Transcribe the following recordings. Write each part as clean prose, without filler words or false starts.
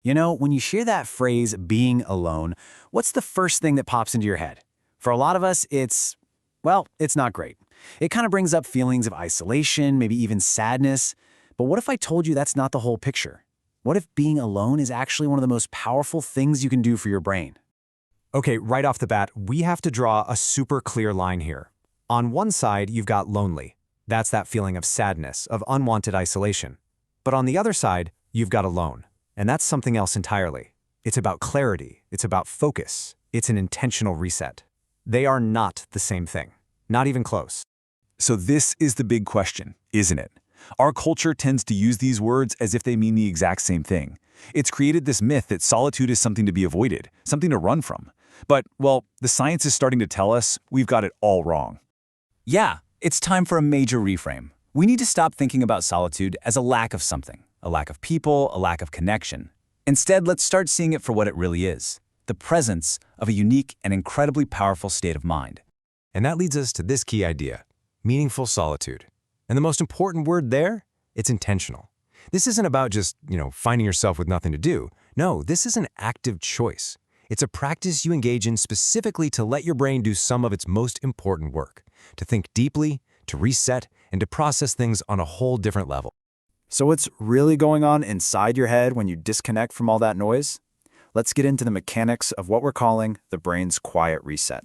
You know, when you hear that phrase, being alone, what's the first thing that pops into your head? For a lot of us, it's not great. It kind of brings up feelings of isolation, maybe even sadness. But what if I told you that's not the whole picture? What if being alone is actually one of the most powerful things you can do for your brain? Okay, right off the bat, we have to draw a super clear line here. On one side, you've got lonely. That's that feeling of sadness, of unwanted isolation. But on the other side, you've got alone. And that's something else entirely. It's about clarity. It's about focus. It's an intentional reset. They are not the same thing. Not even close. So this is the big question, isn't it? Our culture tends to use these words as if they mean the exact same thing. It's created this myth that solitude is something to be avoided, something to run from. But, well, the science is starting to tell us we've got it all wrong. Yeah, it's time for a major reframe. We need to stop thinking about solitude as a lack of something, a lack of people, a lack of connection. Instead, let's start seeing it for what it really is, the presence of a unique and incredibly powerful state of mind. And that leads us to this key idea, meaningful solitude. And the most important word there, it's intentional. This isn't about just, finding yourself with nothing to do. No, this is an active choice. It's a practice you engage in specifically to let your brain do some of its most important work, to think deeply, to reset, and to process things on a whole different level. So what's really going on inside your head when you disconnect from all that noise? Let's get into the mechanics of what we're calling the brain's quiet reset.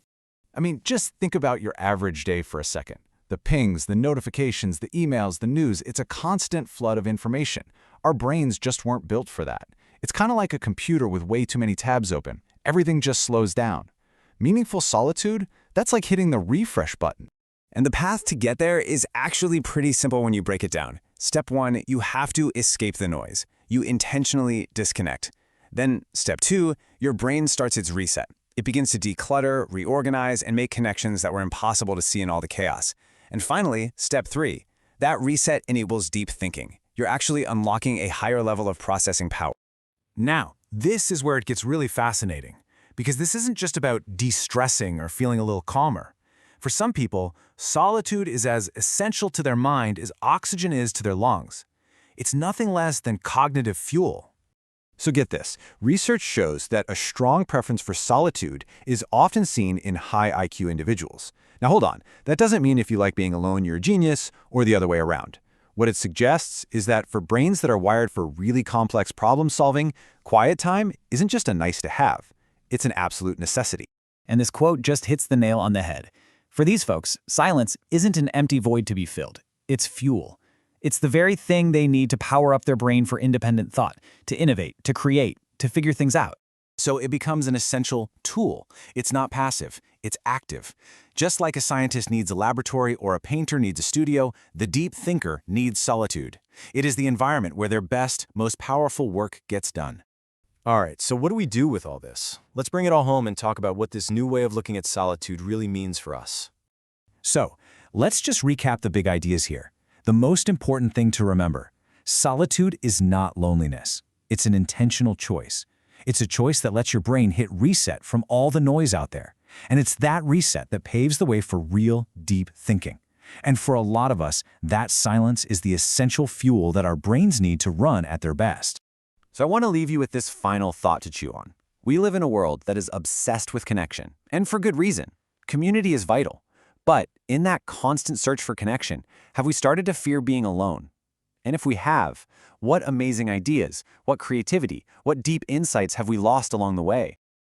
I mean, just think about your average day for a second. The pings, the notifications, the emails, the news, it's a constant flood of information. Our brains just weren't built for that. It's kind of like a computer with way too many tabs open. Everything just slows down. Meaningful solitude, that's like hitting the refresh button. And the path to get there is actually pretty simple when you break it down. Step 1, you have to escape the noise. You intentionally disconnect. Then, step 2, your brain starts its reset. It begins to declutter, reorganize, and make connections that were impossible to see in all the chaos. And finally, step 3, that reset enables deep thinking. You're actually unlocking a higher level of processing power. Now, this is where it gets really fascinating, because this isn't just about de-stressing or feeling a little calmer. For some people, solitude is as essential to their mind as oxygen is to their lungs. It's nothing less than cognitive fuel. So get this, research shows that a strong preference for solitude is often seen in high IQ individuals. Now hold on, that doesn't mean if you like being alone you're a genius, or the other way around. What it suggests is that for brains that are wired for really complex problem solving, quiet time isn't just a nice to have, it's an absolute necessity. And this quote just hits the nail on the head. For these folks, silence isn't an empty void to be filled. It's fuel. It's the very thing they need to power up their brain for independent thought, to innovate, to create, to figure things out. So it becomes an essential tool. It's not passive, it's active. Just like a scientist needs a laboratory or a painter needs a studio, the deep thinker needs solitude. It is the environment where their best, most powerful work gets done. All right, so what do we do with all this? Let's bring it all home and talk about what this new way of looking at solitude really means for us. So, let's just recap the big ideas here. The most important thing to remember, solitude is not loneliness. It's an intentional choice. It's a choice that lets your brain hit reset from all the noise out there. And it's that reset that paves the way for real, deep thinking. And for a lot of us, that silence is the essential fuel that our brains need to run at their best. So I want to leave you with this final thought to chew on. We live in a world that is obsessed with connection, and for good reason. Community is vital. But in that constant search for connection, have we started to fear being alone? And if we have, what amazing ideas, what creativity, what deep insights have we lost along the way?